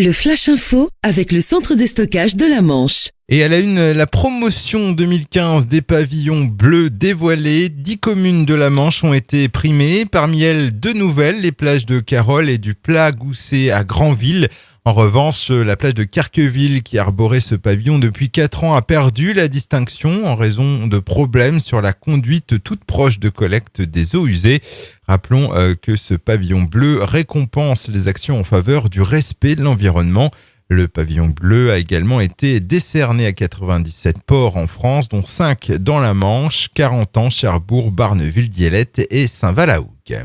Le Flash Info avec le centre de stockage de la Manche. Et à la une, la promotion 2015 des pavillons bleus dévoilés. 10 communes de la Manche ont été primées. Parmi elles, 2 nouvelles, les plages de Carol et du Plat-Gousset à Granville. En revanche, la plage de Carqueville, qui arborait ce pavillon depuis 4 ans, a perdu la distinction en raison de problèmes sur la conduite toute proche de collecte des eaux usées. Rappelons que ce pavillon bleu récompense les actions en faveur du respect de l'environnement. Le pavillon bleu a également été décerné à 97 ports en France, dont 5 dans la Manche, Carentan, Cherbourg, Barneville, Dielette et Saint-Valahougue.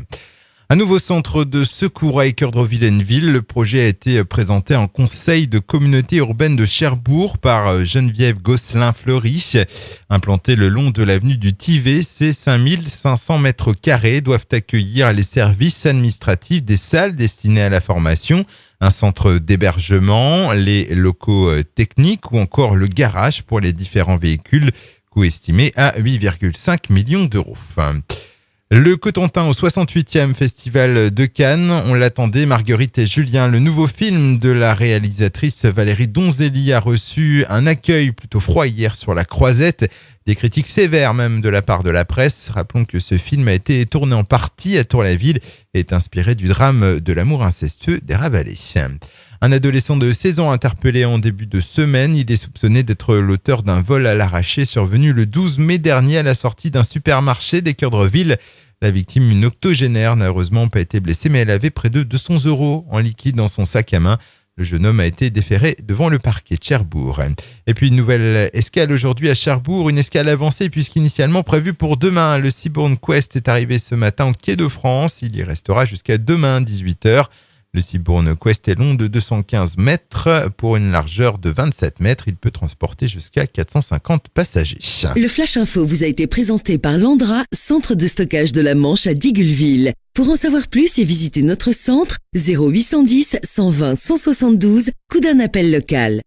Un nouveau centre de secours à Équeurdreville-Henneville. Le projet a été présenté en conseil de communauté urbaine de Cherbourg par Geneviève Gosselin-Fleury. Implanté le long de l'avenue du Tivet, ces 5500 mètres carrés doivent accueillir les services administratifs des salles destinées à la formation, un centre d'hébergement, les locaux techniques ou encore le garage pour les différents véhicules, coût estimé à 8,5 millions d'euros. Le Cotentin au 68e Festival de Cannes, on l'attendait, Marguerite et Julien. Le nouveau film de la réalisatrice Valérie Donzelli a reçu un accueil plutôt froid hier sur la Croisette. Des critiques sévères même de la part de la presse. Rappelons que ce film a été tourné en partie à Tour-la-Ville et est inspiré du drame de l'amour incestueux des Ravalais. Un adolescent de 16 ans interpellé en début de semaine. Il est soupçonné d'être l'auteur d'un vol à l'arraché survenu le 12 mai dernier à la sortie d'un supermarché d'Équeurdreville. La victime, une octogénaire, n'a heureusement pas été blessée, mais elle avait près de 200 € en liquide dans son sac à main. Le jeune homme a été déféré devant le parquet de Cherbourg. Et puis une nouvelle escale aujourd'hui à Cherbourg, une escale avancée puisqu'initialement prévue pour demain. Le Seabourn Quest est arrivé ce matin au Quai de France. Il y restera jusqu'à demain 18h. Le Seabourn Quest est long de 215 mètres pour une largeur de 27 mètres. Il peut transporter jusqu'à 450 passagers. Le Flash Info vous a été présenté par Landra, centre de stockage de la Manche à Digueulville. Pour en savoir plus et visiter notre centre, 0810 120 172, coup d'un appel local.